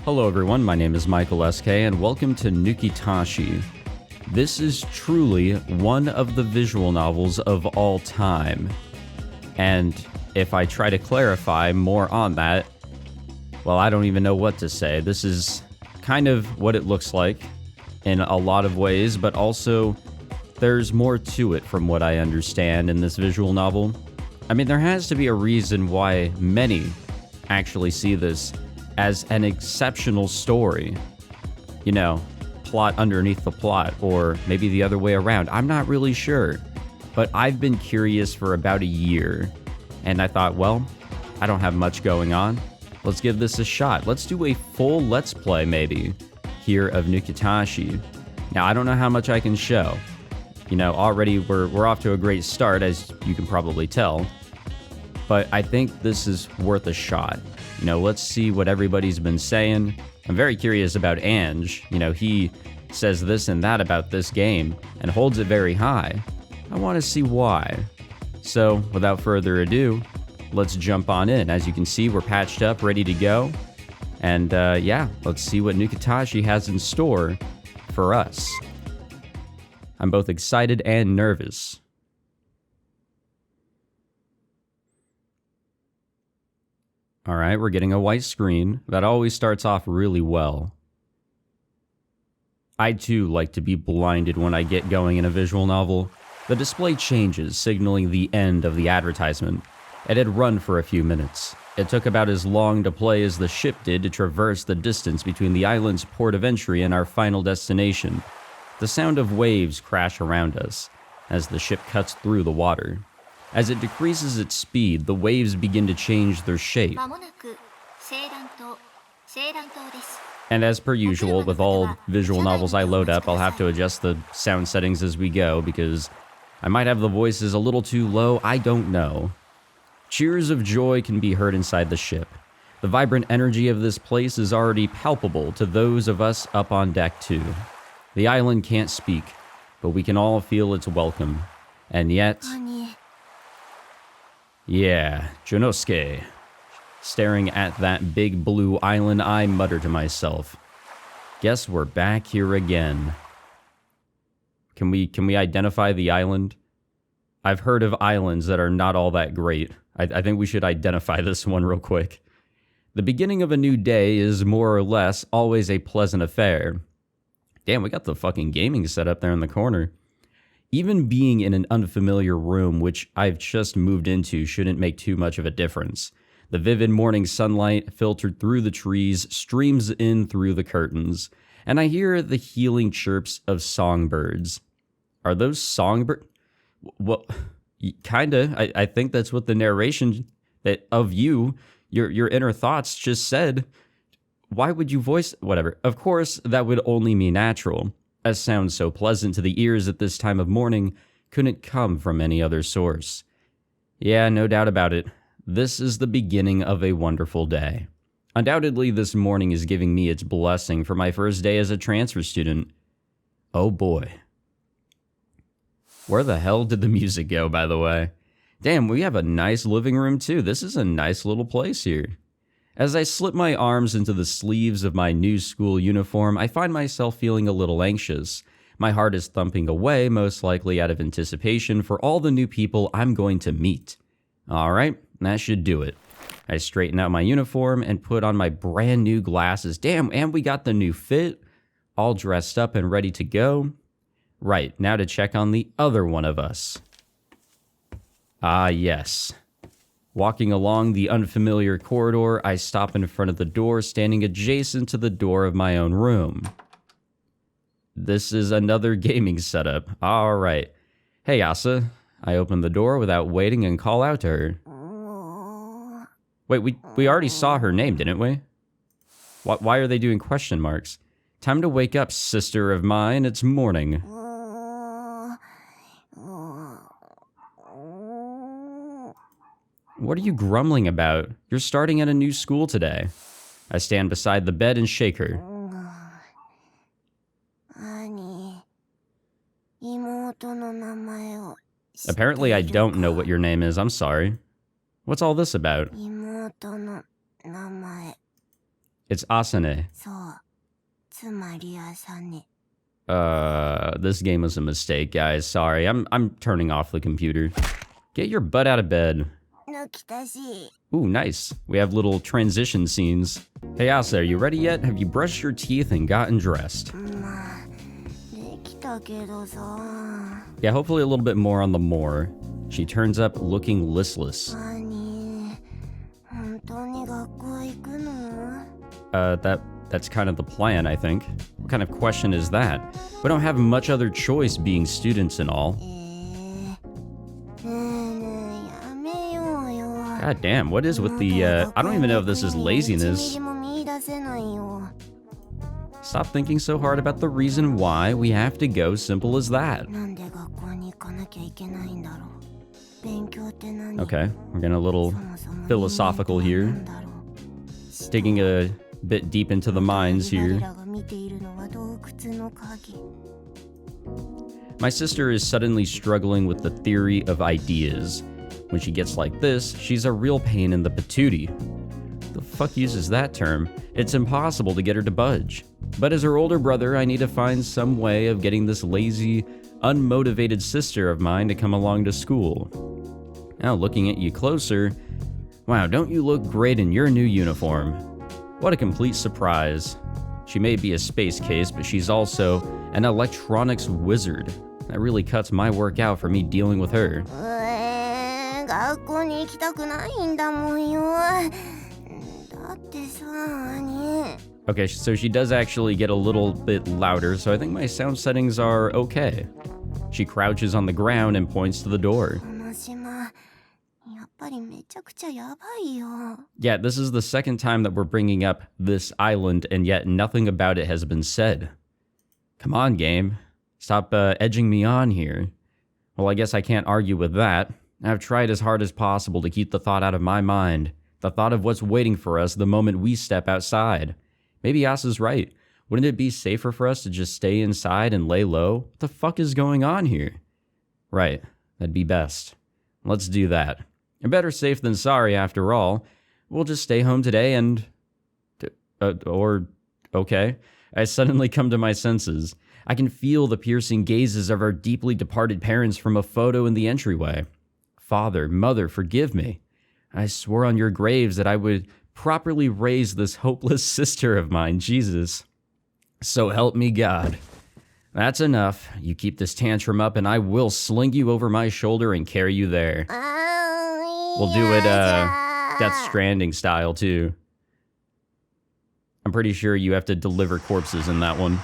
Hello everyone, my name is Michael SK and welcome to NUKITASHI. This is truly one of the visual novels of all time. And if I try to clarify more on that, well, I don't even know what to say. This is kind of what it looks like in a lot of ways, but also there's more to it from what I understand in this visual novel. I mean, there has to be a reason why many actually see this as an exceptional story. You know, plot underneath the plot, or maybe the other way around. I'm not really sure. But I've been curious for about a year, and I thought, well, I don't have much going on. Let's give this a shot. Let's do a full Let's Play, maybe, here of NUKITASHI. Now, I don't know how much I can show. You know, already we're off to a great start, as you can probably tell. But I think this is worth a shot. You know, let's see what everybody's been saying. I'm very curious about Ange. You know, he says this and that about this game and holds it very high. I want to see why. So, without further ado, let's jump on in. As you can see, we're patched up, ready to go. And yeah, let's see what NUKITASHI has in store for us. I'm both excited and nervous. Alright, we're getting a white screen. That always starts off really well. I too like to be blinded when I get going in a visual novel. The display changes, signaling the end of the advertisement. It had run for a few minutes. It took about as long to play as the ship did to traverse the distance between the island's port of entry and our final destination. The sound of waves crash around us as the ship cuts through the water. As it decreases its speed, the waves begin to change their shape. And as per usual, with all visual novels I load up, I'll have to adjust the sound settings as we go, because I might have the voices a little too low, I don't know. Cheers of joy can be heard inside the ship. The vibrant energy of this place is already palpable to those of us up on deck too. The island can't speak, but we can all feel its welcome. And yet... yeah, Jonosuke. Staring at that big blue island, I mutter to myself. Guess we're back here again. Can we identify the island? I've heard of islands that are not all that great. I think we should identify this one real quick. The beginning of a new day is more or less always a pleasant affair. Damn, we got the fucking gaming set up there in the corner. Even being in an unfamiliar room, which I've just moved into, shouldn't make too much of a difference. The vivid morning sunlight, filtered through the trees, streams in through the curtains, and I hear the healing chirps of songbirds. Are those songbirds? Well, kinda. I think that's what the narration of you, your inner thoughts just said. Why would you voice... whatever. Of course, that would only be natural. A sound so pleasant to the ears at this time of morning couldn't come from any other source. Yeah, no doubt about it. This is the beginning of a wonderful day. Undoubtedly, this morning is giving me its blessing for my first day as a transfer student. Oh boy. Where the hell did the music go, by the way? Damn, we have a nice living room too. This is a nice little place here. As I slip my arms into the sleeves of my new school uniform, I find myself feeling a little anxious. My heart is thumping away, most likely out of anticipation for all the new people I'm going to meet. Alright, that should do it. I straighten out my uniform and put on my brand new glasses. Damn, and we got the new fit. All dressed up and ready to go. Right, now to check on the other one of us. Ah, yes. Walking along the unfamiliar corridor, I stop in front of the door, standing adjacent to the door of my own room. This is another gaming setup. All right. Hey, Asa. I open the door without waiting and call out to her. Wait, we already saw her name, didn't we? Why are they doing question marks? Time to wake up, sister of mine. It's morning. What are you grumbling about? You're starting at a new school today. I stand beside the bed and shake her. Apparently I don't know what your name is, I'm sorry. What's all this about? It's Asane. そう。つまり朝ね。This game was a mistake, guys. Sorry, I'm turning off the computer. Get your butt out of bed. NUKITASHI. Ooh, nice. We have little transition scenes. Hey, Asa, are you ready yet? Have you brushed your teeth and gotten dressed? まあ、できたけどさ。Yeah, hopefully a little bit more on the more. She turns up looking listless. 何？本当に学校行くの？ That's kind of the plan, I think. What kind of question is that? We don't have much other choice being students and all. God damn, what is with the, I don't even know if this is laziness. Stop thinking so hard about the reason why we have to go, simple as that. Okay, we're getting a little philosophical here. Digging a bit deep into the minds here. My sister is suddenly struggling with the theory of ideas. When she gets like this, she's a real pain in the patootie. The fuck uses that term? It's impossible to get her to budge. But as her older brother, I need to find some way of getting this lazy, unmotivated sister of mine to come along to school. Now looking at you closer, wow, don't you look great in your new uniform? What a complete surprise. She may be a space case, but she's also an electronics wizard. That really cuts my work out for me dealing with her. 学校に行きたくないんだもんよ。だってさ、ね。Okay, so she does actually get a little bit louder, so I think my sound settings are okay. She crouches on the ground and points to the door. この島、やっぱりめちゃくちゃやばいよ。Yeah, this is the second time that we're bringing up this island, and yet nothing about it has been said. Come on, game. Stop edging me on here. Well, I guess I can't argue with that. I've tried as hard as possible to keep the thought out of my mind. The thought of what's waiting for us the moment we step outside. Maybe Asa's right. Wouldn't it be safer for us to just stay inside and lay low? What the fuck is going on here? Right, that'd be best. Let's do that. And better safe than sorry after all. We'll just stay home today and... okay. I suddenly come to my senses. I can feel the piercing gazes of our deeply departed parents from a photo in the entryway. Father, mother, forgive me. I swore on your graves that I would properly raise this hopeless sister of mine, Jesus. So help me God. That's enough. You keep this tantrum up and I will sling you over my shoulder and carry you there. We'll do it, Death Stranding style too. I'm pretty sure you have to deliver corpses in that one.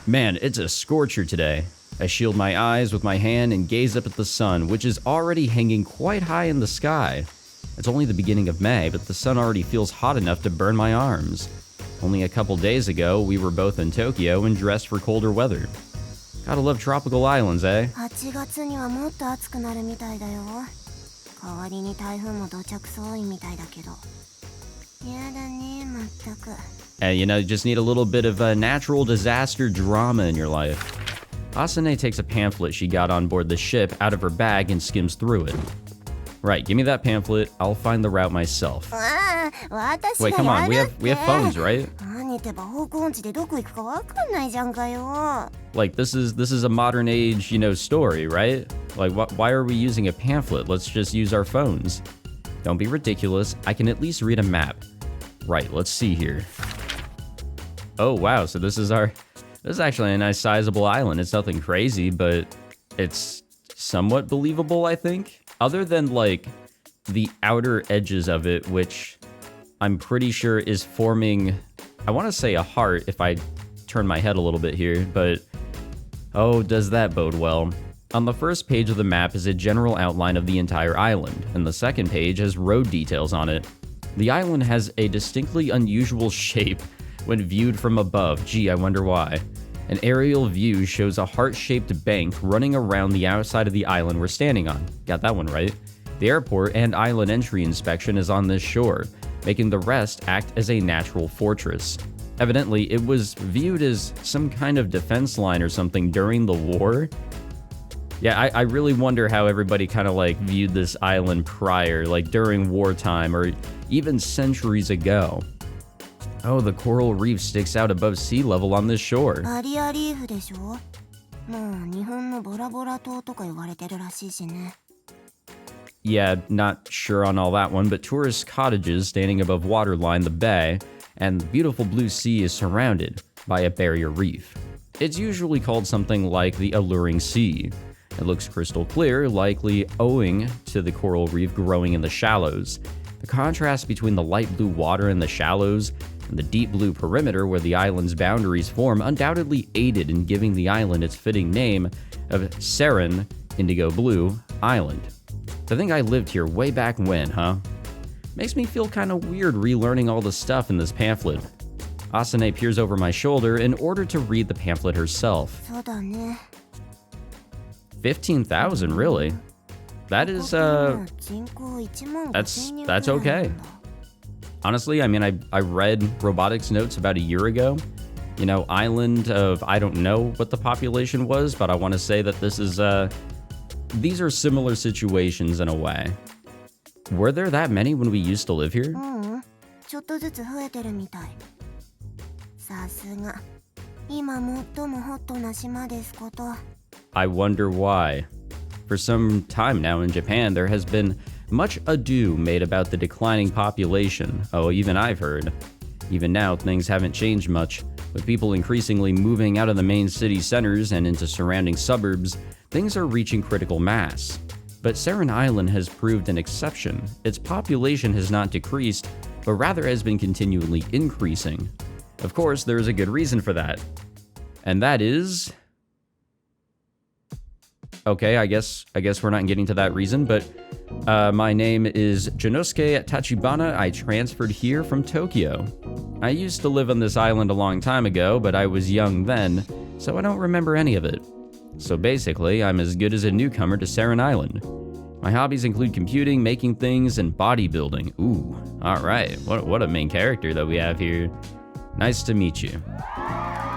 Man, it's a scorcher today. I shield my eyes with my hand and gaze up at the sun, which is already hanging quite high in the sky. It's only the beginning of May, but the sun already feels hot enough to burn my arms. Only a couple days ago, we were both in Tokyo and dressed for colder weather. Gotta love tropical islands, eh? 8月にはもっと暑くなるみたいだよ。代わりに台風も土着多いみたいだけど。やだね、まったく。And you know, you just need a little bit of natural disaster drama in your life. Asane takes a pamphlet she got on board the ship out of her bag and skims through it. Right, give me that pamphlet. I'll find the route myself. Wait, come on, we have phones, right? Like this is a modern age, you know, story, right? Like why are we using a pamphlet? Let's just use our phones. Don't be ridiculous. I can at least read a map. Right, let's see here. Oh wow, so this is actually a nice sizable island. It's nothing crazy, but it's somewhat believable, I think. Other than like the outer edges of it, which I'm pretty sure is forming, I want to say a heart if I turn my head a little bit here, but oh, does that bode well? On the first page of the map is a general outline of the entire island, and the second page has road details on it. The island has a distinctly unusual shape when viewed from above. Gee, I wonder why. An aerial view shows a heart-shaped bank running around the outside of the island we're standing on. Got that one right. The airport and island entry inspection is on this shore, making the rest act as a natural fortress. Evidently, it was viewed as some kind of defense line or something during the war. Yeah, I really wonder how everybody kind of like viewed this island prior, like during wartime or even centuries ago. Oh, the coral reef sticks out above sea level on this shore. バリアリーフでしょ。もう日本のボラボラ島とか言われてるらしいしね。Yeah, not sure on all that one, but tourist cottages standing above water line the bay, and the beautiful blue sea is surrounded by a barrier reef. It's usually called something like the Alluring Sea. It looks crystal clear, likely owing to the coral reef growing in the shallows. The contrast between the light blue water in the shallows and the deep blue perimeter where the island's boundaries form undoubtedly aided in giving the island its fitting name of Seiran Indigo Blue Island. To think I lived here way back when, huh? Makes me feel kind of weird relearning all the stuff in this pamphlet. Asane peers over my shoulder in order to read the pamphlet herself. そうだね。 15,000, really? That is, 人口1万 that's okay. Honestly, I mean, I read robotics notes about a year ago. You know, island of, I don't know what the population was, but I want to say that this is, these are similar situations in a way. Were there that many when we used to live here? ちょっとずつ増えてるみたい。さすが。今最もホットな島ですこと。I wonder why. For some time now in Japan, there has been much ado made about the declining population. Oh, even I've heard. Even now, things haven't changed much. With people increasingly moving out of the main city centers and into surrounding suburbs, things are reaching critical mass. But Seiran Island has proved an exception. Its population has not decreased, but rather has been continually increasing. Of course, there is a good reason for that. And that is... Okay, I guess we're not getting to that reason, but my name is Jinosuke Tachibana. I transferred here from Tokyo. I used to live on this island a long time ago, but I was young then, so I don't remember any of it. So basically, I'm as good as a newcomer to Seiran Island. My hobbies include computing, making things, and bodybuilding. Ooh, alright, what a main character that we have here. Nice to meet you.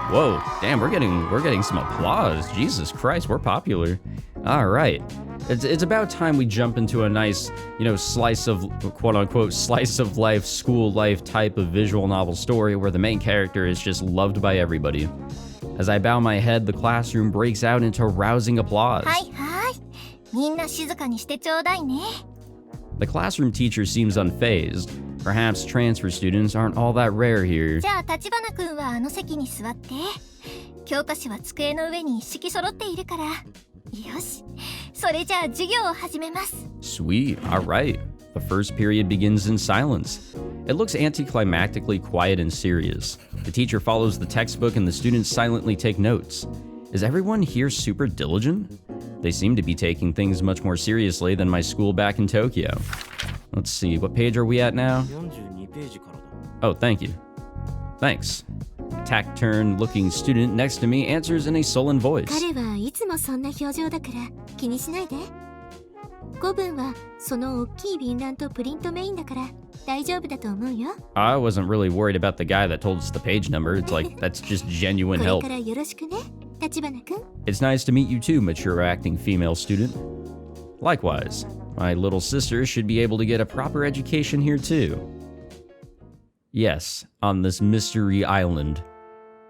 Whoa, damn, we're getting some applause. Jesus Christ, we're popular. All right. It's about time we jump into a nice, slice of, quote-unquote, slice of life, school life type of visual novel story where the main character is just loved by everybody. As I bow my head, the classroom breaks out into rousing applause. はいはい。みんな静かにしてちょうだいね。 The classroom teacher seems unfazed. Perhaps transfer students aren't all that rare here. じゃあ立花くんはあの席に座って。教科書は机の上に一式揃っているから。よし。それじゃあ授業を始めます。 Sweet, alright. The first period begins in silence. It looks anticlimactically quiet and serious. The teacher follows the textbook and the students silently take notes. Is everyone here super diligent? They seem to be taking things much more seriously than my school back in Tokyo. Let's see, what page are we at now? Oh, thank you. Thanks. A taciturn-looking student next to me answers in a sullen voice. 彼はいつもそんな表情だから気にしないで。古文はその大きい便欄とプリントメインだから大丈夫だと思うよ。 I wasn't really worried about the guy that told us the page number. It's like, that's just genuine これ help. からよろしくね、立花くん。 It's nice to meet you too, mature acting female student. Likewise, my little sister should be able to get a proper education here too. Yes, on this mystery island.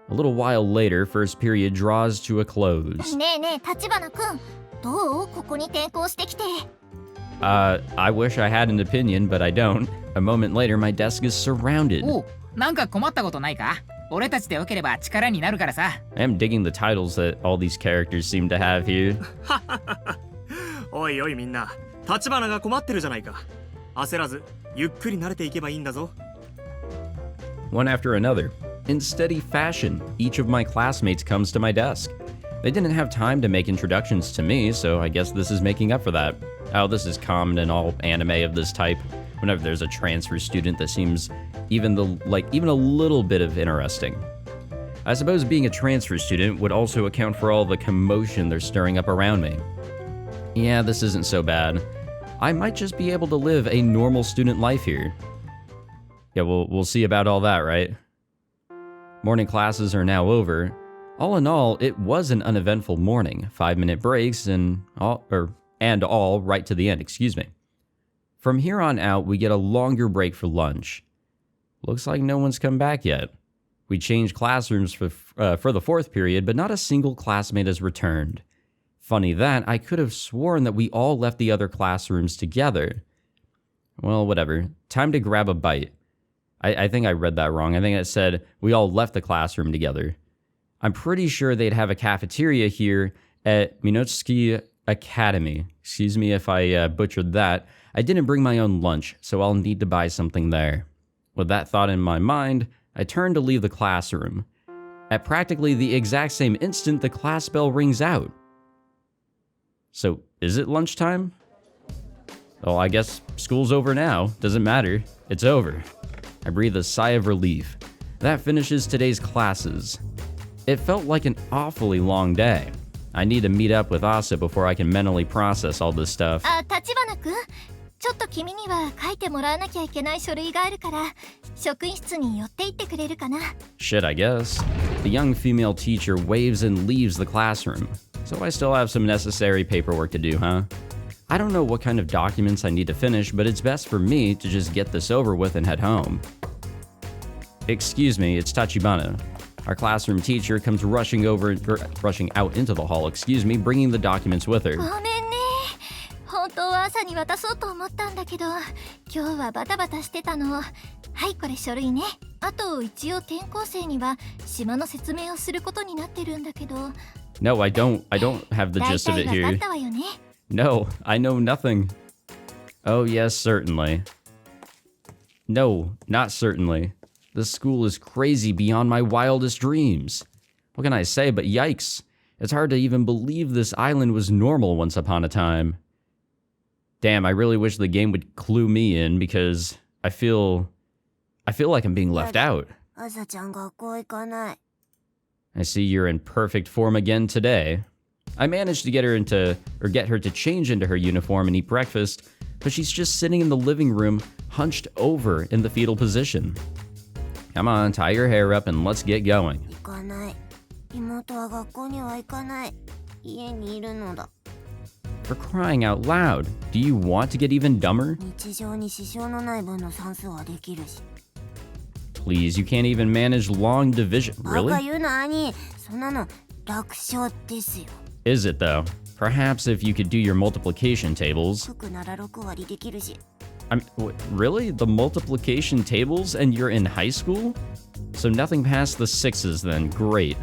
A little while later, first period draws to a close. ねえねえ立花くん、どうここに転校してきて。 I wish I had an opinion, but I don't. A moment later, my desk is surrounded. おう、なんか困ったことないか？俺たちでよければ力になるからさ。 I am digging the titles that all these characters seem to have here. おいおいみんな、立花が困ってるじゃないか。焦らず、ゆっくり慣れていけばいいんだぞ。 One after another, in steady fashion, each of my classmates comes to my desk. They didn't have time to make introductions to me, so I guess this is making up for that. Oh, this is common in all anime of this type. Whenever there's a transfer student that seems even a little bit of interesting. I suppose being a transfer student would also account for all the commotion they're stirring up around me. Yeah, this isn't so bad. I might just be able to live a normal student life here. Yeah, we'll see about all that, right? Morning classes are now over. All in all, it was an uneventful morning. 5-minute breaks and all right to the end, excuse me. From here on out, we get a longer break for lunch. Looks like no one's come back yet. We changed classrooms for the 4th period, but not a single classmate has returned. Funny that, I could have sworn that we all left the other classrooms together. Well, whatever. Time to grab a bite. I think I read that wrong. I think it said we all left the classroom together. I'm pretty sure they'd have a cafeteria here at Minotsuki Academy. Excuse me if I butchered that. I didn't bring my own lunch, so I'll need to buy something there. With that thought in my mind, I turn to leave the classroom. At practically the exact same instant, the class bell rings out. So, is it lunchtime? Well, I guess school's over now. Doesn't matter. It's over. I breathe a sigh of relief. That finishes today's classes. It felt like an awfully long day. I need to meet up with Asa before I can mentally process all this stuff. 立花君、ちょっと君には書いてもらわなきゃいけない書類があるから、職員室に寄っていってくれるかな? Shit, I guess. The young female teacher waves and leaves the classroom. So I still have some necessary paperwork to do, huh? I don't know what kind of documents I need to finish, but it's best for me to just get this over with and head home. Excuse me, it's Tachibana. Our classroom teacher comes rushing out into the hall, bringing the documents with her. ごめんね。本当は朝に渡そうと思ったんだけど、今日はバタバタしてたの。はい、これ書類ね。あと一応転校生には島の説明をすることになってるんだけど。No, I don't have the gist of it 大体 here. わかったわよね。No, I know nothing. Oh, yes, certainly. No, not certainly. This school is crazy beyond my wildest dreams. What can I say but yikes? It's hard to even believe this island was normal once upon a time. Damn, I really wish the game would clue me in because I feel like I'm being left out. 朝ちゃん学校行かない。I see you're in perfect form again today. I managed to get her to change into her uniform and eat breakfast, but she's just sitting in the living room, hunched over in the fetal position. Come on, tie your hair up and let's get going. 行かない。妹は学校には行かない。家にいるのだ。For crying out loud, do you want to get even dumber? 日常に支障のない分の算数はできるし。Please, you can't even manage long division. バカ Really? 言うな、兄。そんなの楽勝ですよ。Is it though? Perhaps if you could do your multiplication tables. 服なら6割できるし。Really? The multiplication tables and you're in high school? So nothing past the 6s then. Great.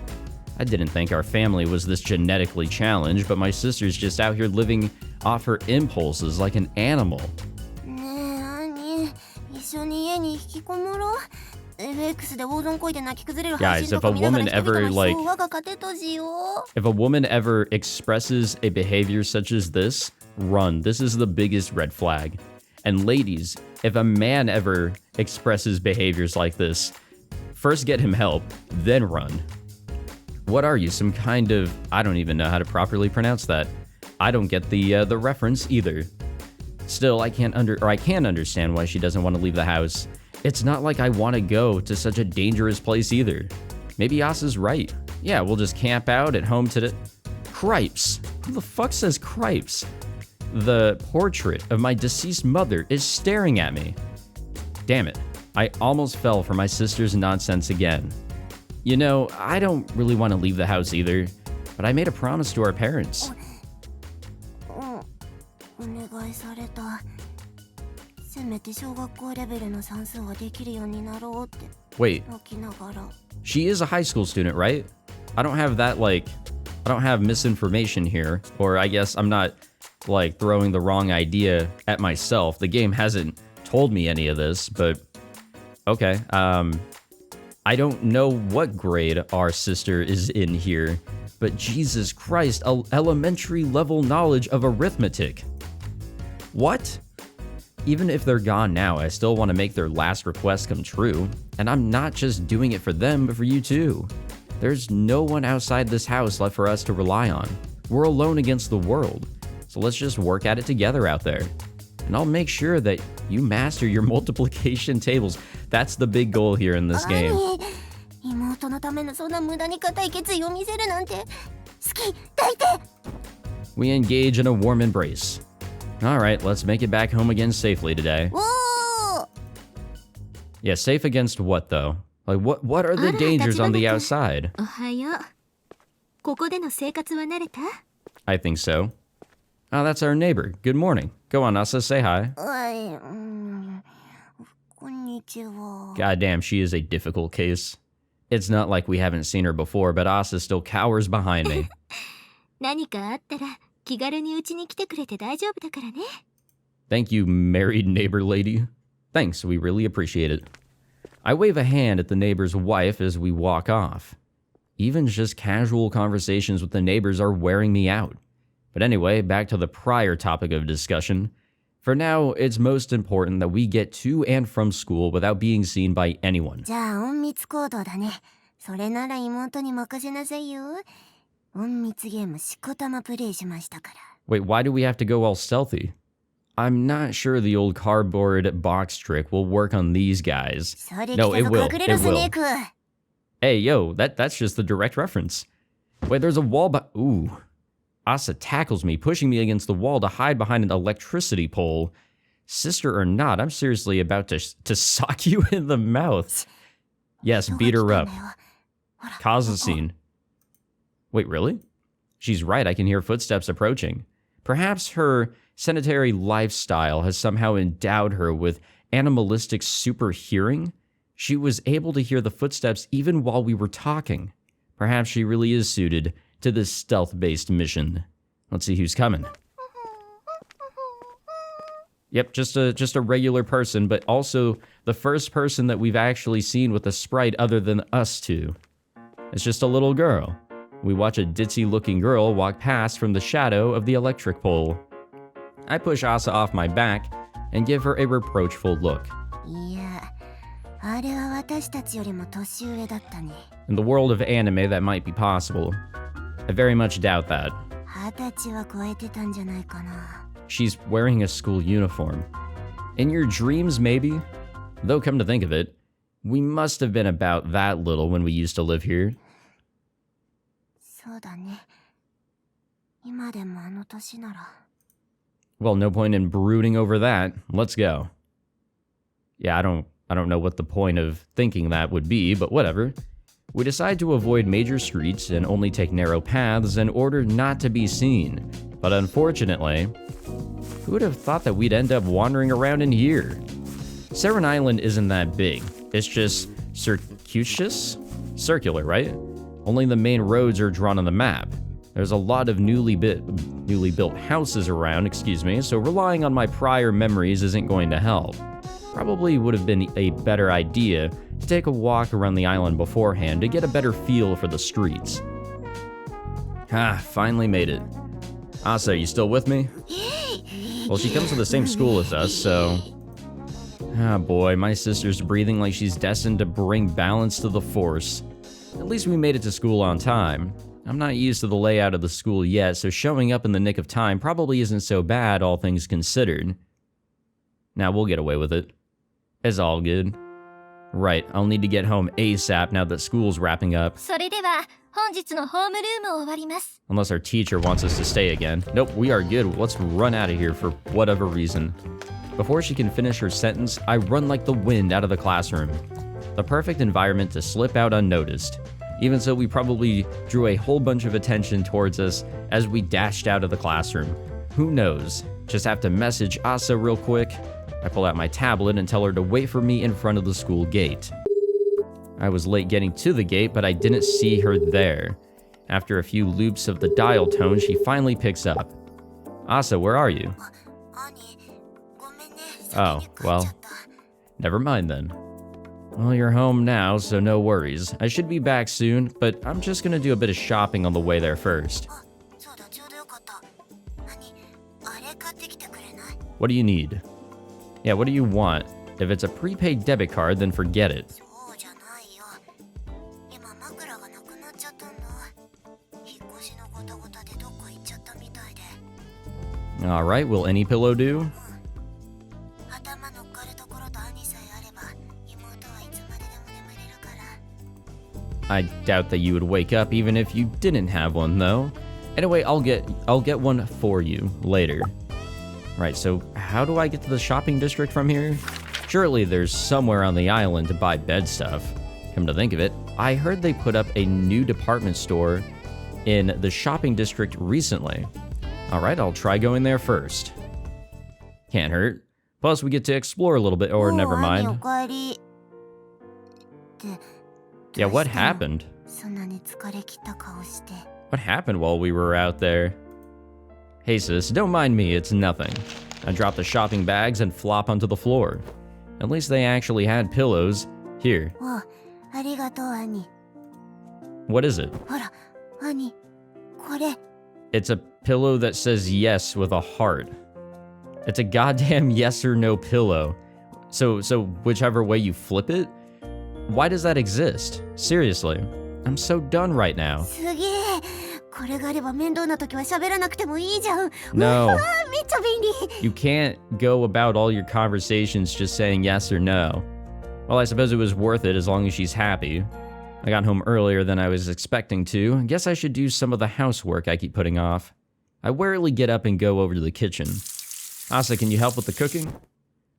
I didn't think our family was this genetically challenged, but my sister's just out here living off her impulses like an animal. ねえ、兄。一緒に家に引きこもろう。FX で大損こいで泣き崩れる配信とか見ながら人々の思想我が糧とじよ。If a woman ever expresses a behavior such as this, run. This is the biggest red flag. And ladies, if a man ever expresses behaviors like this, first get him help, then run. What are you, some kind of... I don't even know how to properly pronounce that. I don't get the reference either. Still, I can understand why she doesn't want to leave the house. It's not like I want to go to such a dangerous place either. Maybe Asa's right. Yeah, we'll just camp out at home today. Cripes. Who the fuck says cripes? The portrait of my deceased mother is staring at me. Damn it. I almost fell for my sister's nonsense again. You know, I don't really want to leave the house either, but I made a promise to our parents. お願いされた。せめて小学校レベルの算数はできるようになろうって。 Wait, 起きながら。 she is a high school student, right? I don't have misinformation here, or I guess I'm not, throwing the wrong idea at myself. The game hasn't told me any of this, but okay. I don't know what grade our sister is in here, but Jesus Christ, elementary level knowledge of arithmetic. What? Even if they're gone now, I still want to make their last request come true. And I'm not just doing it for them, but for you too. There's no one outside this house left for us to rely on. We're alone against the world. So let's just work at it together out there. And I'll make sure that you master your multiplication tables. That's the big goal here in this game. 妹のためのそんな無駄に固い決意を見せるなんて好き抱いて。 We engage in a warm embrace. All right, let's make it back home again safely today. おー。Yeah, safe against what, though? Like, what are the dangers on the outside? おはよう。ここでの生活は慣れた？ I think so. Oh, that's our neighbor. Good morning. Go on, Asa, say hi. こんにちは。 God damn, she is a difficult case. It's not like we haven't seen her before, but Asa still cowers behind me. 何かあったら気軽に家に来てくれて大丈夫だからね。 Thank you, married neighbor lady. Thanks, we really appreciate it. I wave a hand at the neighbor's wife as we walk off. Even just casual conversations with the neighbors are wearing me out. But anyway, back to the prior topic of discussion. For now, it's most important that we get to and from school without being seen by anyone. じゃあ隠密行動だね。それなら妹に任せなさいよ。隠密ゲームしこたまプレイしましたから。 Wait, why do we have to go all stealthy? I'm not sure the old cardboard box trick will work on these guys. No, it will. It will. Hey, yo, that's just the direct reference. Wait, there's a wall ooh. Asa tackles me, pushing me against the wall to hide behind an electricity pole. Sister or not, I'm seriously about to sock you in the mouth. Yes, beat her up. Cause a scene. Wait, really? She's right, I can hear footsteps approaching. Perhaps her sedentary lifestyle has somehow endowed her with animalistic super hearing. She was able to hear the footsteps even while we were talking. Perhaps she really is suited to this stealth-based mission. Let's see who's coming. Yep, just a regular person, but also the first person that we've actually seen with a sprite other than us two. It's just a little girl. We watch a ditzy-looking girl walk past from the shadow of the electric pole. I push Asa off my back and give her a reproachful look. いや、あれは私たちよりも年上だったね。 In the world of anime, that might be possible. I very much doubt that. 20歳は超えてたんじゃないかな。 She's wearing a school uniform. In your dreams, maybe? Though come to think of it, we must have been about that little when we used to live here. そうだね。今でもあの年なら。 Well, no point in brooding over that. Let's go. Yeah, I don't know what the point of thinking that would be, but whatever. We decide to avoid major streets and only take narrow paths in order not to be seen. But unfortunately, who would have thought that we'd end up wandering around in here? Seiran Island isn't that big. It's just circular, right? Only the main roads are drawn on the map. There's a lot of newly built houses around, so relying on my prior memories isn't going to help. Probably would have been a better idea to take a walk around the island beforehand to get a better feel for the streets. Finally made it. Asa, you still with me? Well, she comes to the same school as us, so... boy, my sister's breathing like she's destined to bring balance to the force. At least we made it to school on time. I'm not used to the layout of the school yet, so showing up in the nick of time probably isn't so bad, all things considered. Now we'll get away with it. It's all good. Right, I'll need to get home ASAP now that school's wrapping up. それでは本日のホームルームを終わります。 Unless our teacher wants us to stay again. Nope, we are good. Let's run out of here for whatever reason. Before she can finish her sentence, I run like the wind out of the classroom. The perfect environment to slip out unnoticed. Even so, we probably drew a whole bunch of attention towards us as we dashed out of the classroom. Who knows? Just have to message Asa real quick. I pull out my tablet and tell her to wait for me in front of the school gate. I was late getting to the gate, but I didn't see her there. After a few loops of the dial tone, she finally picks up. Asa, where are you? Oh, well, never mind then. Well, you're home now, so no worries. I should be back soon, but I'm just gonna do a bit of shopping on the way there first. What do you need? Yeah, what do you want? If it's a prepaid debit card, then forget it. Alright, will any pillow do? I doubt that you would wake up even if you didn't have one, though. Anyway, I'll get one for you later. Right, so how do I get to the shopping district from here? Surely there's somewhere on the island to buy bed stuff. Come to think of it, I heard they put up a new department store in the shopping district recently. Alright, I'll try going there first. Can't hurt. Plus, we get to explore a little bit, or never mind. Yeah, what happened? What happened while we were out there? Hey sis, don't mind me, it's nothing. I drop the shopping bags and flop onto the floor. At least they actually had pillows. Here. What is it? It's a pillow that says yes with a heart. It's a goddamn yes or no pillow. So whichever way you flip it? Why does that exist? Seriously. I'm so done right now. No. You can't go about all your conversations just saying yes or no. Well, I suppose it was worth it as long as she's happy. I got home earlier than I was expecting to. Guess I should do some of the housework I keep putting off. I warily get up and go over to the kitchen. Asa, can you help with the cooking?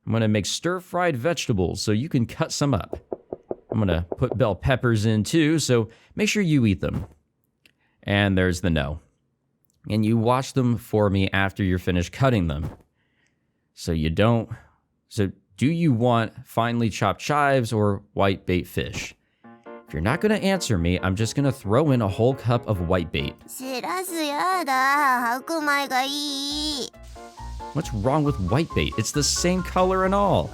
I'm gonna make stir-fried vegetables so you can cut some up. I'm gonna put bell peppers in too, so make sure you eat them. And there's the no. And you wash them for me after you're finished cutting them. So do you want finely chopped chives or white bait fish? If you're not gonna answer me, I'm just gonna throw in a whole cup of white bait. What's wrong with white bait? It's the same color and all.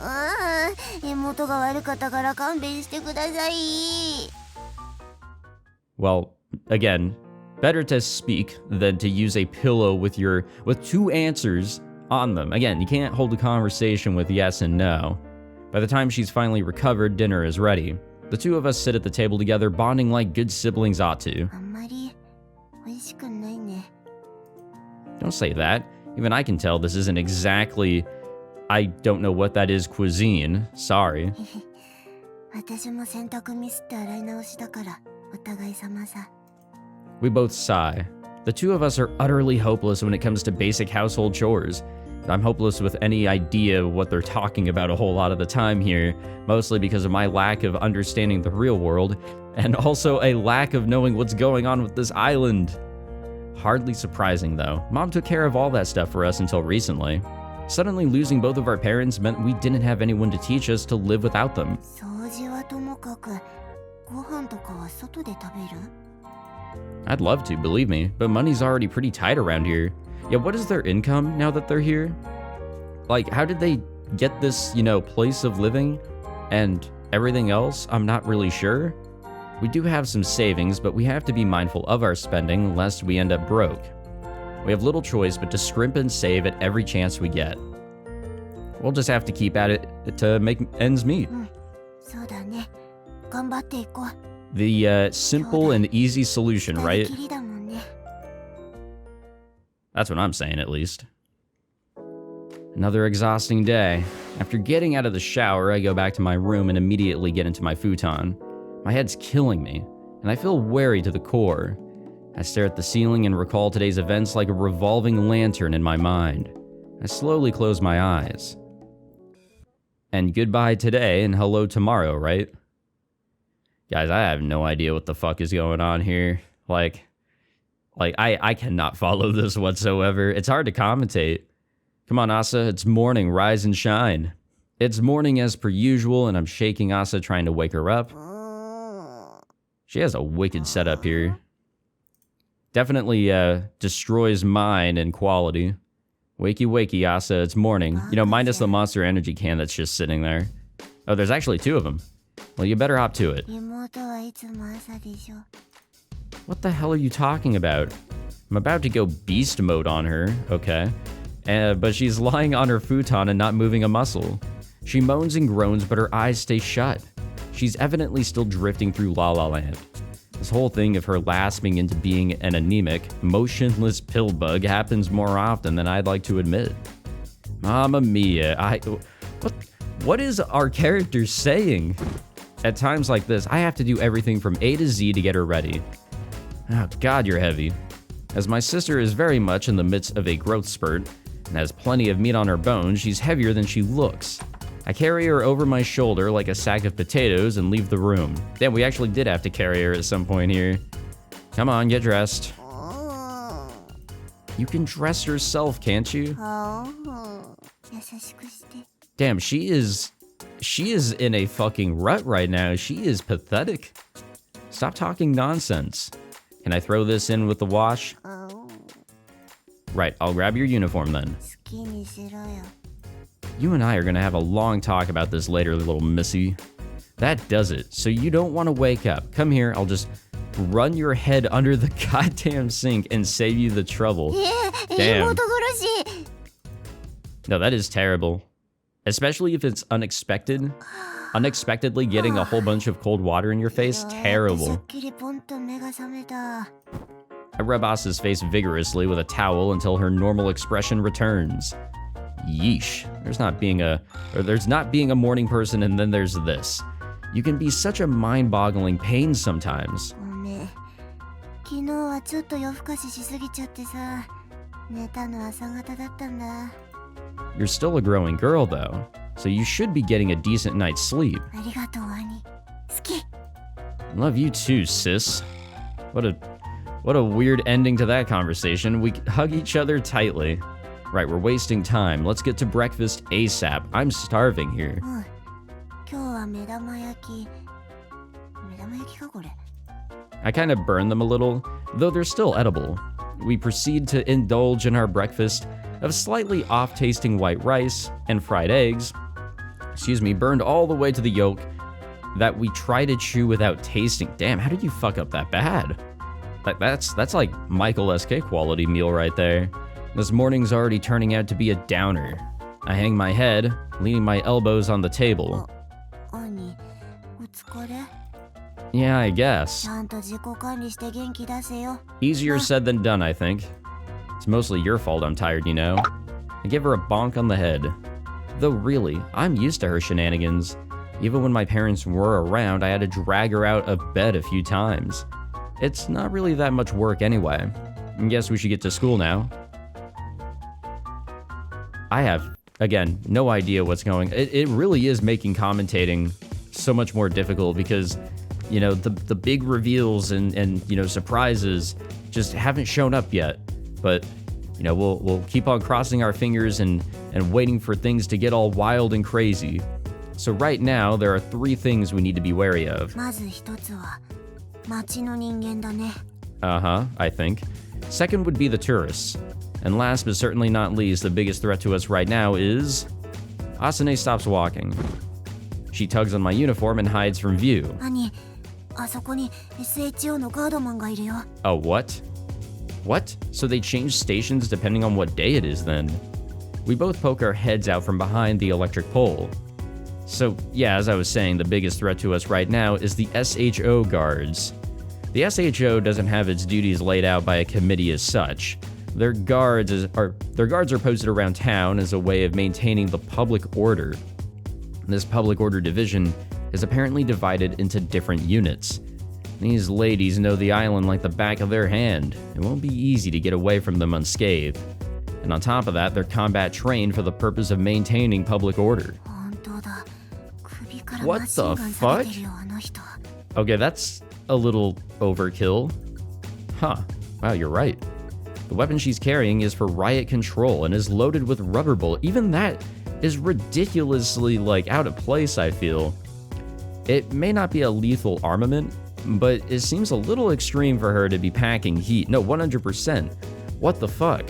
Well, again, better to speak than to use a pillow with two answers on them. Again, you can't hold a conversation with yes and no. By the time she's finally recovered, dinner is ready. The two of us sit at the table together, bonding like good siblings ought to. Don't say that. Even I can tell this isn't exactly, I don't know what that is, cuisine. Sorry. We both sigh. The two of us are utterly hopeless when it comes to basic household chores. I'm hopeless with any idea of what they're talking about a whole lot of the time here, mostly because of my lack of understanding the real world, and also a lack of knowing what's going on with this island. Hardly surprising though. Mom took care of all that stuff for us until recently. Suddenly losing both of our parents meant we didn't have anyone to teach us to live without them. I'd love to, believe me, but money's already pretty tight around here. Yeah, what is their income now that they're here? Like, how did they get this, place of living and everything else? I'm not really sure. We do have some savings, but we have to be mindful of our spending lest we end up broke. We have little choice but to scrimp and save at every chance we get. We'll just have to keep at it to make ends meet. The simple and easy solution, right? That's what I'm saying, at least. Another exhausting day. After getting out of the shower, I go back to my room and immediately get into my futon. My head's killing me, and I feel weary to the core. I stare at the ceiling and recall today's events like a revolving lantern in my mind. I slowly close my eyes. And goodbye today and hello tomorrow, right? Guys, I have no idea what the fuck is going on here. I cannot follow this whatsoever. It's hard to commentate. Come on, Asa, it's morning, rise and shine. It's morning as per usual, and I'm shaking Asa, trying to wake her up. She has a wicked setup here. Definitely destroys mine and quality. Wakey, wakey, Asa, it's morning. Minus the Monster Energy can that's just sitting there. Oh, there's actually two of them. Well, you better hop to it. What the hell are you talking about? I'm about to go beast mode on her, okay. But she's lying on her futon and not moving a muscle. She moans and groans, but her eyes stay shut. She's evidently still drifting through La La Land. This whole thing of her lapsing into being an anemic, motionless pill bug happens more often than I'd like to admit. Mamma mia, what is our character saying? At times like this, I have to do everything from A to Z to get her ready. Oh God, you're heavy. As my sister is very much in the midst of a growth spurt, and has plenty of meat on her bones, she's heavier than she looks. I carry her over my shoulder like a sack of potatoes and leave the room. Damn, we actually did have to carry her at some point here. Come on, get dressed. You can dress yourself, can't you? Damn, she is in a fucking rut right now. She is pathetic. Stop talking nonsense. Can I throw this in with the wash? Right, I'll grab your uniform then. You and I are gonna have a long talk about this later, little missy. That does it. So you don't want to wake up. Come here, I'll just run your head under the goddamn sink and save you the trouble. Damn. No, that is terrible. Especially if it's unexpected. Unexpectedly getting a whole bunch of cold water in your face, terrible. I rub Asa's face vigorously with a towel until her normal expression returns. Yeesh. There's not being a morning person, and then there's this. You can be such a mind-boggling pain sometimes. You're still a growing girl though, so you should be getting a decent night's sleep. Love you too, sis. What a weird ending to that conversation. We hug each other tightly. Right, we're wasting time. Let's get to breakfast ASAP. I'm starving here. I kind of burn them a little, though they're still edible. We proceed to indulge in our breakfast of slightly off-tasting white rice and fried eggs, burned all the way to the yolk, that we try to chew without tasting. Damn, how did you fuck up that bad? That's like Michael SK quality meal right there. This morning's already turning out to be a downer. I hang my head, leaning my elbows on the table. Yeah, I guess. Easier said than done, I think. It's mostly your fault I'm tired, you know? I give her a bonk on the head. Though really, I'm used to her shenanigans. Even when my parents were around, I had to drag her out of bed a few times. It's not really that much work anyway. I guess we should get to school now. I have, again, no idea what's going. It really is making commentating so much more difficult because, you know, the big reveals and you know, surprises just haven't shown up yet. But, you know, we'll keep on crossing our fingers and waiting for things to get all wild and crazy. So right now, there are 3 things we need to be wary of. I think. Second would be the tourists. And last but certainly not least, the biggest threat to us right now is... Asane stops walking. She tugs on my uniform and hides from view. Oh, what? What? So they change stations depending on what day it is then? We both poke our heads out from behind the electric pole. So, yeah, as I was saying, the biggest threat to us right now is the SHO guards. The SHO doesn't have its duties laid out by a committee as such. Their guards are posted around town as a way of maintaining the public order. This public order division is apparently divided into different units. These ladies know the island like the back of their hand. It won't be easy to get away from them unscathed. And on top of that, they're combat trained for the purpose of maintaining public order. What the fuck? Okay, that's a little overkill. Huh. Wow, you're right. The weapon she's carrying is for riot control and is loaded with rubber bullets. Even that is ridiculously, like, out of place, I feel. It may not be a lethal armament, but it seems a little extreme for her to be packing heat. No, 100%. What the fuck?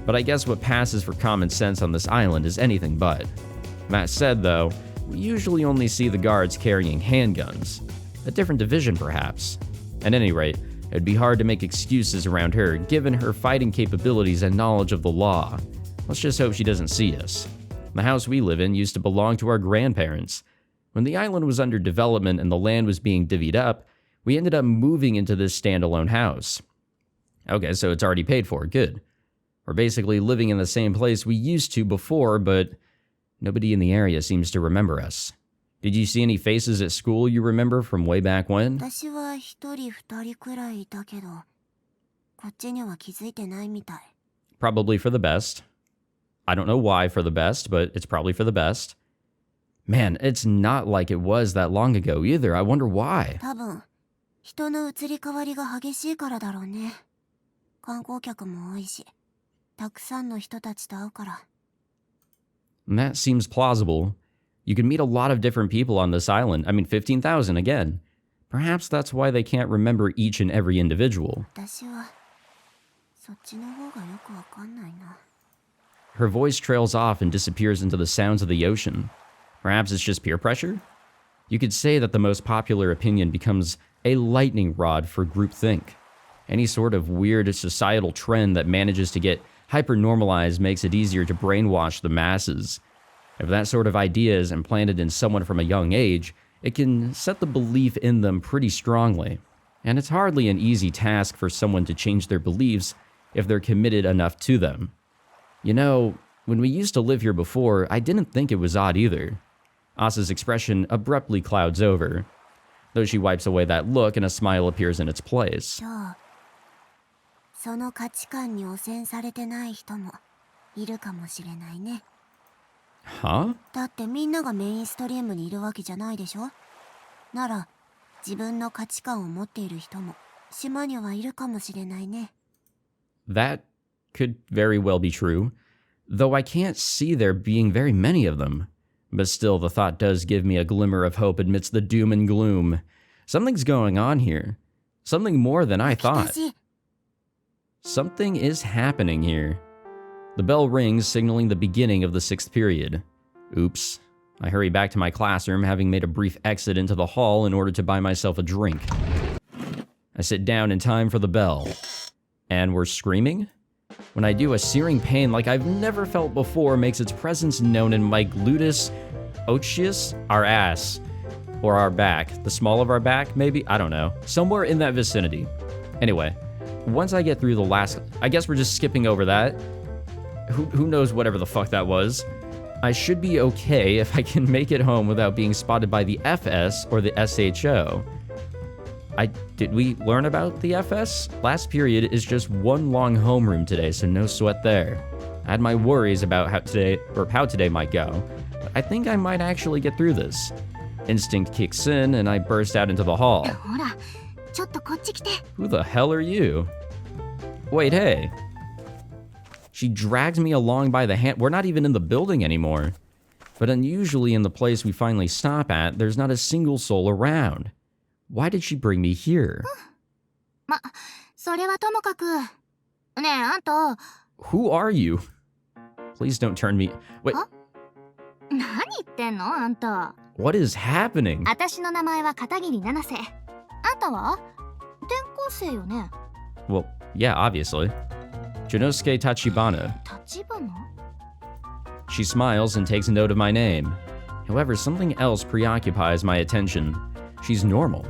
But I guess what passes for common sense on this island is anything but. That said, though, we usually only see the guards carrying handguns. A different division, perhaps. At any rate, it'd be hard to make excuses around her, given her fighting capabilities and knowledge of the law. Let's just hope she doesn't see us. The house we live in used to belong to our grandparents. When the island was under development and the land was being divvied up, we ended up moving into this standalone house. Okay, so it's already paid for, good. We're basically living in the same place we used to before, but nobody in the area seems to remember us. Did you see any faces at school you remember from way back when? Probably for the best. I don't know why for the best, but it's probably for the best. Man, it's not like it was that long ago either. I wonder why. 多分人の移り変わりが激しいからだろうね。観光客も多いし、たくさんの人たちと会うから。 And that seems plausible. You can meet a lot of different people on this island. I mean, 15,000 again. Perhaps that's why they can't remember each and every individual. 私はそっちの方がよくわかんないな。 Her voice trails off and disappears into the sounds of the ocean. Perhaps it's just peer pressure? You could say that the most popular opinion becomes a lightning rod for groupthink. Any sort of weird societal trend that manages to get hyper-normalized makes it easier to brainwash the masses. If that sort of idea is implanted in someone from a young age, it can set the belief in them pretty strongly. And it's hardly an easy task for someone to change their beliefs if they're committed enough to them. You know, when we used to live here before, I didn't think it was odd either. Asa's expression abruptly clouds over. Though she wipes away that look and a smile appears in its place. じゃあ、その価値観に汚染されてない人もいるかもしれないね。 Huh? だってみんながメインストリームにいるわけじゃないでしょ。なら、自分の価値観を持っている人も島にはいるかもしれないね。 That could very well be true, though I can't see there being very many of them. But still, the thought does give me a glimmer of hope amidst the doom and gloom. Something's going on here. Something more than I thought. 私、 Something is happening here. The bell rings, signaling the beginning of the 6th period. Oops. I hurry back to my classroom, having made a brief exit into the hall in order to buy myself a drink. I sit down in time for the bell. And we're screaming? When I do, a searing pain like I've never felt before makes its presence known in my gluteus otius, our ass, or our back. The small of our back, maybe? I don't know. Somewhere in that vicinity. Anyway, once I get through the last... I guess we're just skipping over that. Who knows whatever the fuck that was. I should be okay if I can make it home without being spotted by the FS or the SHO. Did we learn about the FS? Last period is just one long homeroom today, so no sweat there. I had my worries about how today might go, but I think I might actually get through this. Instinct kicks in, and I burst out into the hall. ほら、ちょっとこっち来て。 Who the hell are you? Wait, hey. She drags me along by the hand. We're not even in the building anymore. But unusually in the place we finally stop at, there's not a single soul around. Why did she bring me here? ま、それはともかく。ねえ、あんた。 Who are you? Please don't turn me... Wait, 何言ってんのあんた。 what is happening? 私の名前は片桐七瀬。あんたは転校生よね。 Well, yeah, obviously. Jinosuke Tachibana. 立花 She smiles and takes note of my name. However, something else preoccupies my attention. She's normal.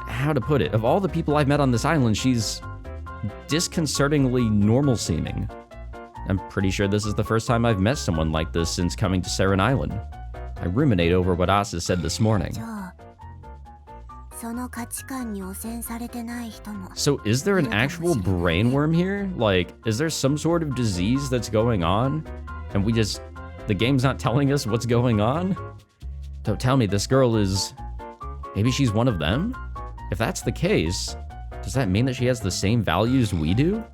How to put it? Of all the people I've met on this island, she's disconcertingly normal seeming. I'm pretty sure this is the first time I've met someone like this since coming to Seiran Island. I ruminate over what Asa said this morning. じゃあ、その価値観に汚染されてない人も。 So is there an actual brain worm here? Like, is there some sort of disease that's going on? And the game's not telling us what's going on? Don't tell me this girl is... Maybe she's one of them? If that's the case, does that mean that she has the same values we do?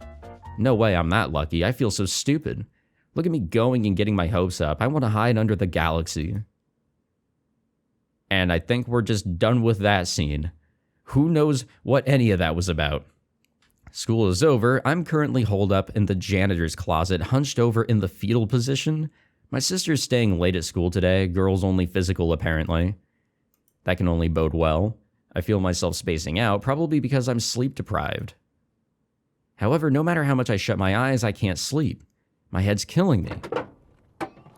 No way I'm that lucky. I feel so stupid. Look at me going and getting my hopes up. I want to hide under the galaxy. And I think we're just done with that scene. Who knows what any of that was about? School is over. I'm currently holed up in the janitor's closet, hunched over in the fetal position. My sister's staying late at school today. Girls only physical, apparently. That can only bode well. I feel myself spacing out, probably because I'm sleep deprived. However, no matter how much I shut my eyes, I can't sleep. My head's killing me.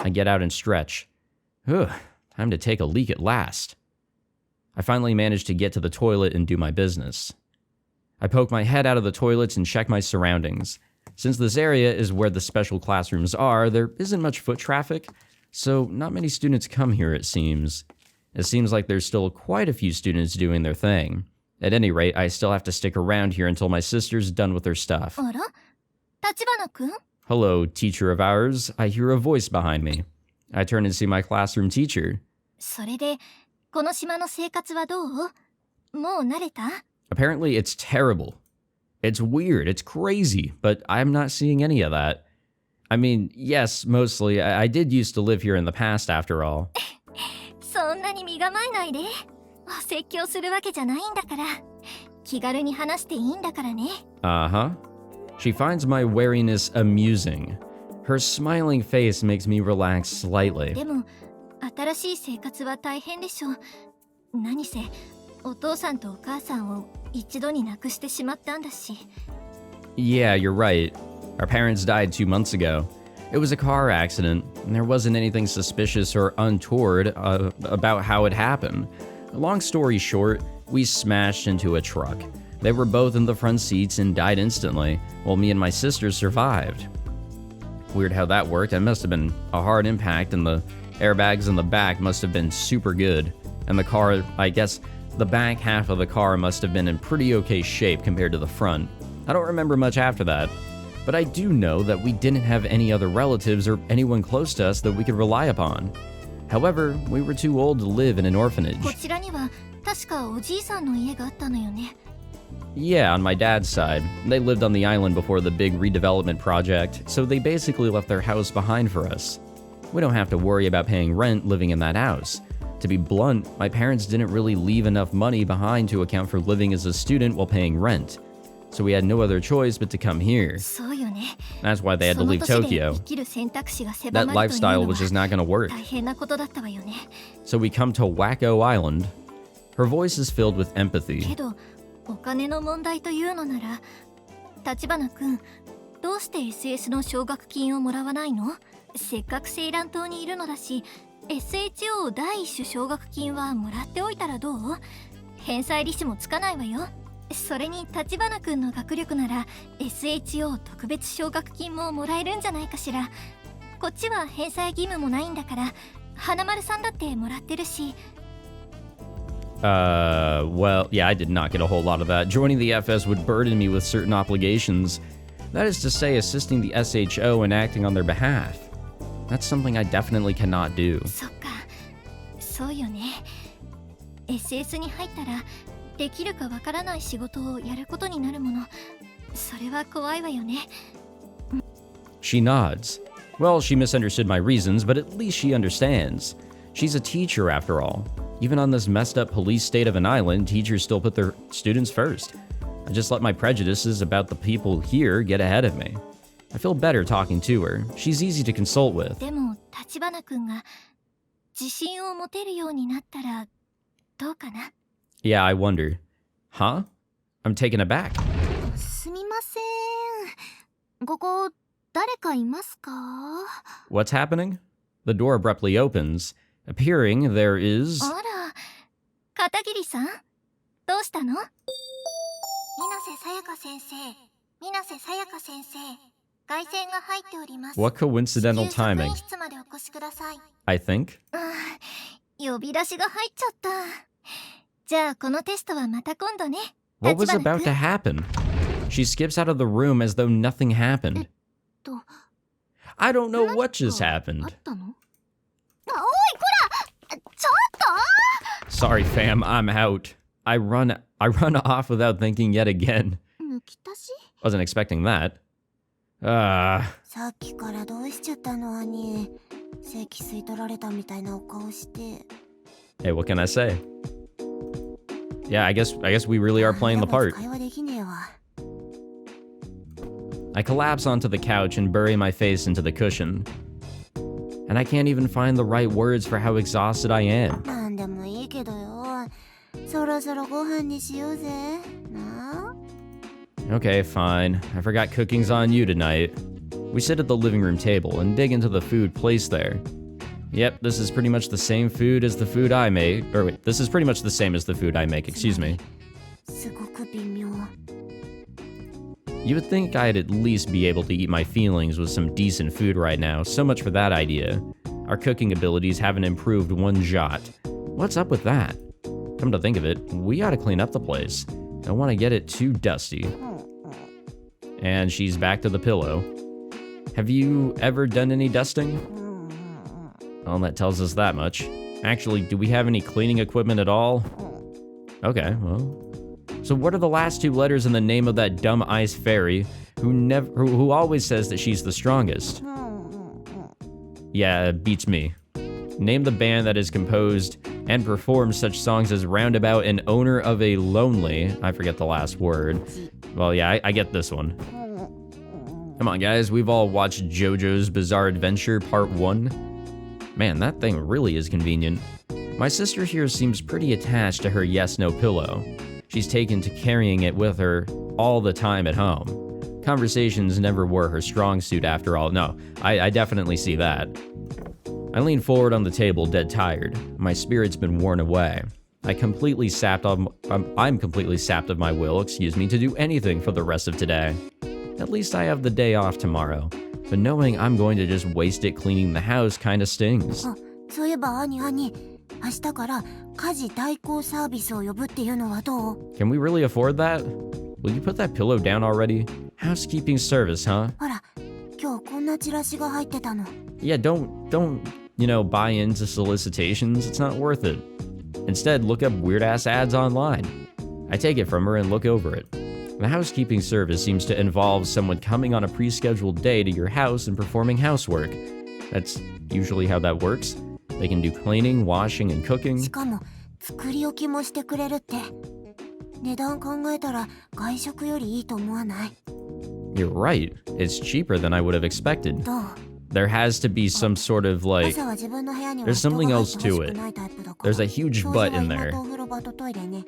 I get out and stretch. Ugh, time to take a leak at last. I finally manage to get to the toilet and do my business. I poke my head out of the toilets and check my surroundings. Since this area is where the special classrooms are, there isn't much foot traffic, so not many students come here, it seems. It seems like there's still quite a few students doing their thing. At any rate, I still have to stick around here until my sister's done with her stuff. あら立花くん Hello, teacher of ours. I hear a voice behind me. I turn and see my classroom teacher. それで、この島の生活はどう？もう慣れた？ Apparently, it's terrible. It's weird, it's crazy, but I'm not seeing any of that. I mean, yes, mostly. I did used to live here in the past, after all. そんなに身構えないで。お説教するわけじゃないんだから。気軽に話していいんだからね。Uh-huh. She finds my wariness amusing. Her smiling face makes me relax slightly. でも、新しい生活は大変でしょう。何せ、お父さんとお母さんを一度に亡くしてしまったんだし。Yeah, you're right. Our parents died 2 months ago. It was a car accident, and there wasn't anything suspicious or untoward about how it happened. Long story short, we smashed into a truck. They were both in the front seats and died instantly, while me and my sister survived. Weird how that worked. It must have been a hard impact, and the airbags in the back must have been super good. And the car, I guess, the back half of the car must have been in pretty okay shape compared to the front. I don't remember much after that. But I do know that we didn't have any other relatives or anyone close to us that we could rely upon. However, we were too old to live in an orphanage. こちらには確かおじいさんの家があったのよね。Yeah, on my dad's side. They lived on the island before the big redevelopment project, so they basically left their house behind for us. We don't have to worry about paying rent living in that house. To be blunt, my parents didn't really leave enough money behind to account for living as a student while paying rent. So we had no other choice but to come here. そうよね。 That's why they had to leave その年で Tokyo. 生きる選択肢が狭 That まるというの lifestyle は was just not gonna work. 大変なことだったわよね。 So we come to Wacko Island. Her voice is filled with empathy. けど、お金の問題というのなら、橘くん、どうして SS の奨学金をもらわないの？せっかくセイラン島にいるのだし、SHO 第一種奨学金はもらっておいたらどう？返済利子もつかないわよ。それに橘くんの学力なら SHO 特別奨学金ももらえるんじゃないかしら。こっちは返済義務もないんだから、花丸さんだってもらってるし。Well, yeah, I did not get a whole lot of that. Joining the FS would burden me with certain obligations. That is to say, assisting the SHO and acting on their behalf. That's something I definitely cannot do. そっか、そうよね。SS に入ったら、できるかわからない仕事をやることになるもの。それは怖いわよね。She nods. Well, she misunderstood my reasons, but at least she understands. She's a teacher, after all. Even on this messed up police state of an island, teachers still put their students first. I just let my prejudices about the people here get ahead of me. I feel better talking to her. She's easy to consult with. でも、橘くんが自信を持てるようになったら、どうかな？ Yeah, I wonder. Huh? I'm taken aback. すみません。ここ、誰かいますか？ What's happening? The door abruptly opens. Appearing, there is... あら、片桐さん？どうしたの？水瀬さやか先生。水瀬さやか先生。外線が入っております。 What coincidental 至急職 timing. 員室までお越しください。I think. 呼び出しが入っちゃった。じゃあ、このテストはまた今度ね。 What was 橘 about く to ん。 happen? She skips out of the room as though nothing happened. と、 I don't know what just あ happened. ったの？おい、こら！ちょっと！ Sorry, fam, I'm out. I run off without thinking yet again. 抜き足し？ Wasn't expecting that. さっきからどうしちゃったの兄。席吸い取られたみたいなお顔して。 Hey, what can I say? Yeah, I guess we really are playing the part. 会話できねえわ。I collapse onto the couch and bury my face into the cushion. And I can't even find the right words for how exhausted I am. なんでもいいけどよ。そろそろご飯にしようぜ。なあ。 Okay, fine. I forgot cooking's on you tonight. We sit at the living room table and dig into the food placed there. Yep, this is pretty much the same food as the food I make. Or wait, this is pretty much the same as the food I make, excuse me. すごく微妙。 You would think I'd at least be able to eat my feelings with some decent food right now, so much for that idea. Our cooking abilities haven't improved one jot. What's up with that? Come to think of it, we ought to clean up the place. Don't want to get it too dusty. And she's back to the pillow. Have you ever done any dusting? Well, that tells us that much. Actually, do we have any cleaning equipment at all? Okay, well. So what are the last 2 letters in the name of that dumb ice fairy who always says that she's the strongest? Yeah, beats me. Name the band that has composed and performed such songs as Roundabout and Owner of a Lonely. I forget the last word. Well, yeah, I get this one. Come on, guys. We've all watched JoJo's Bizarre Adventure Part 1. Man, that thing really is convenient. My sister here seems pretty attached to her yes-no pillow. She's taken to carrying it with her all the time at home. Conversations never were her strong suit after all. No, I definitely see that. I lean forward on the table, dead tired. My spirit's been worn away. I'm completely sapped of my will, to do anything for the rest of today. At least I have the day off tomorrow. But knowing I'm going to just waste it cleaning the house kinda stings. そういえば兄、明日から家事代行サービスを呼ぶっていうのはどう？ Can we really afford that? Will you put that pillow down already? Housekeeping service, huh? ほら、今日こんなチラシが入ってたの。 Yeah, don't, buy into solicitations. It's not worth it. Instead, look up weird-ass ads online. I take it from her and look over it. The housekeeping service seems to involve someone coming on a pre-scheduled day to your house and performing housework. That's usually how that works. They can do cleaning, washing, and cooking. しかも作り置きもしてくれるって。値段考えたら外食よりいいと思わない？ You're right. It's cheaper than I would have expected. どう？ There has to be some sort of like... 朝は自分の部屋には There's 人が something 入っ else てほ to しく it. ないタイプだから。 There's a huge 掃除 but は in 今 there. とお風呂場とトイレね。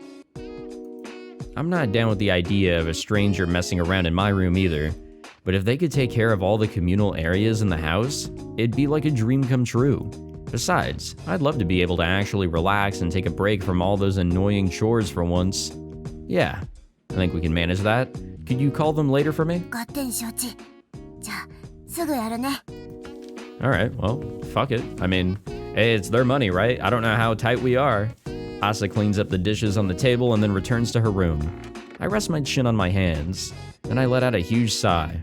I'm not down with the idea of a stranger messing around in my room either. But if they could take care of all the communal areas in the house, it'd be like a dream come true. Besides, I'd love to be able to actually relax and take a break from all those annoying chores for once. Yeah, I think we can manage that. Could you call them later for me? 合点承知。じゃあすぐやるね。 Alright, well, fuck it. I mean, hey, it's their money, right? I don't know how tight we are. Asa cleans up the dishes on the table and then returns to her room. I rest my chin on my hands, then I let out a huge sigh.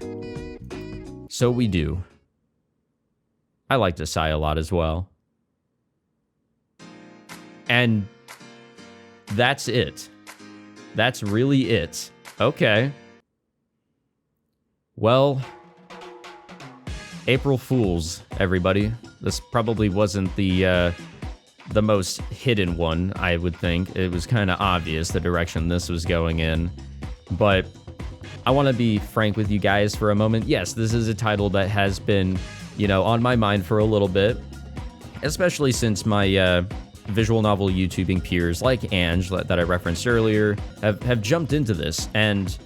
So we do. I like to sigh a lot as well. And that's it. That's really it. Okay. Well, April Fools, everybody. This probably wasn't the most hidden one, I would think. It was kind of obvious the direction this was going in. But I want to be frank with you guys for a moment. Yes, this is a title that has been, on my mind for a little bit. Especially since my visual novel YouTubing peers like Ange, that I referenced earlier, have jumped into this. And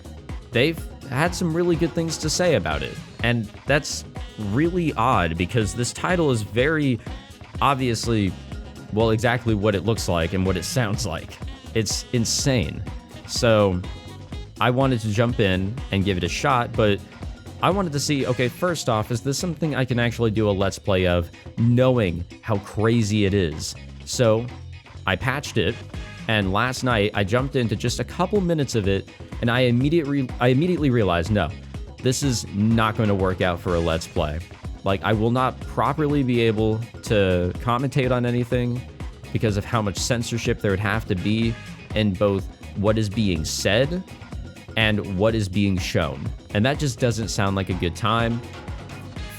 they've had some really good things to say about it. And that's really odd because this title is very obviously, well, exactly what it looks like and what it sounds like. It's insane. So I wanted to jump in and give it a shot, but I wanted to see, okay, first off, is this something I can actually do a Let's Play of, knowing how crazy it is? So I patched it, and last night I jumped into just a couple minutes of it, and I immediately realized, no, this is not going to work out for a Let's Play. Like, I will not properly be able to commentate on anything because of how much censorship there would have to be in both what is being said and what is being shown. And that just doesn't sound like a good time.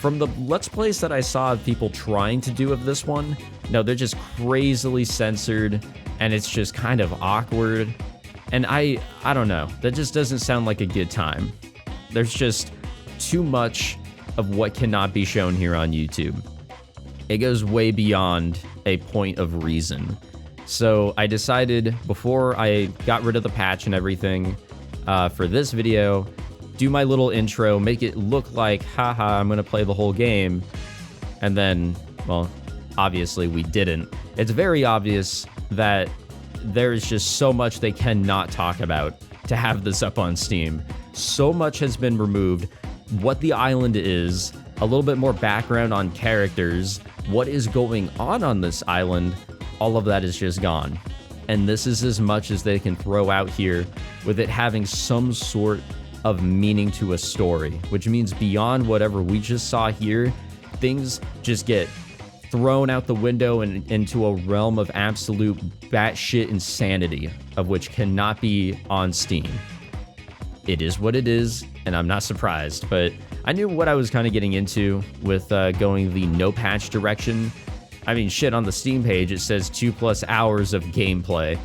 From the Let's Plays that I saw of people trying to do of this one, no, they're just crazily censored, and it's just kind of awkward. And I don't know, that just doesn't sound like a good time. There's just too much of what cannot be shown here on YouTube. It goes way beyond a point of reason. So I decided, before I got rid of the patch and everything, for this video, do my little intro, make it look like, haha, I'm gonna play the whole game. And then, well, obviously we didn't. It's very obvious that there's just so much they cannot talk about to have this up on Steam. So much has been removed. What the island is, a little bit more background on characters, what is going on this island, all of that is just gone. And this is as much as they can throw out here with it having some sort of meaning to a story, which means beyond whatever we just saw here, things just get thrown out the window and into a realm of absolute batshit insanity, of which cannot be on Steam. It is what it is, and I'm not surprised, but I knew what I was kind of getting into with going the no patch direction. I mean, shit, on the Steam page, it says 2+ hours of gameplay.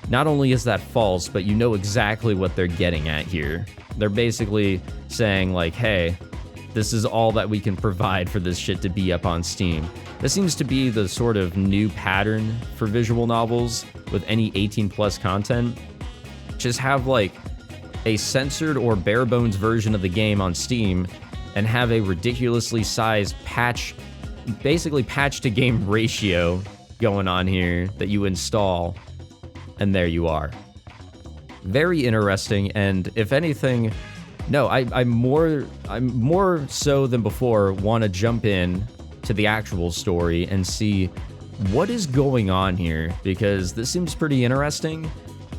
Not only is that false, but you know exactly what they're getting at here. They're basically saying, like, hey, this is all that we can provide for this shit to be up on Steam. This seems to be the sort of new pattern for visual novels with any 18+ content. Just have, like, a censored or bare bones version of the game on Steam and have a ridiculously sized patch, basically patch to game ratio going on here that you install, and there you are. Very interesting, and if anything, no, I'm more so than before want to jump in to the actual story and see what is going on here, because this seems pretty interesting,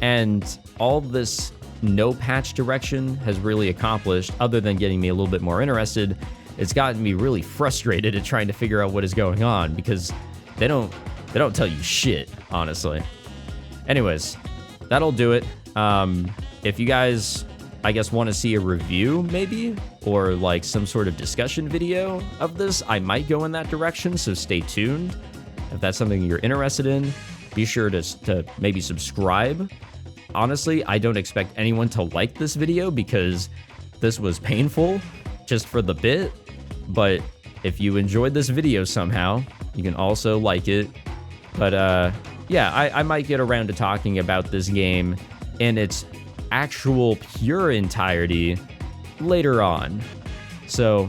and all this no patch direction has really accomplished, other than getting me a little bit more interested, it's gotten me really frustrated at trying to figure out what is going on, because they don't tell you shit, honestly. Anyways, that'll do it. If you guys, I guess, want to see a review, maybe, or like some sort of discussion video of this, I might go in that direction, so stay tuned. If that's something you're interested in, be sure to maybe subscribe. Honestly, I don't expect anyone to like this video because this was painful just for the bit, but if you enjoyed this video somehow, you can also like it. But yeah, I might get around to talking about this game in its actual pure entirety later on. So,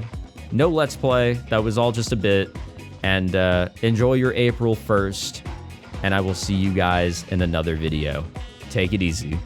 no Let's Play, that was all just a bit, and enjoy your April 1st, and I will see you guys in another video. Take it easy.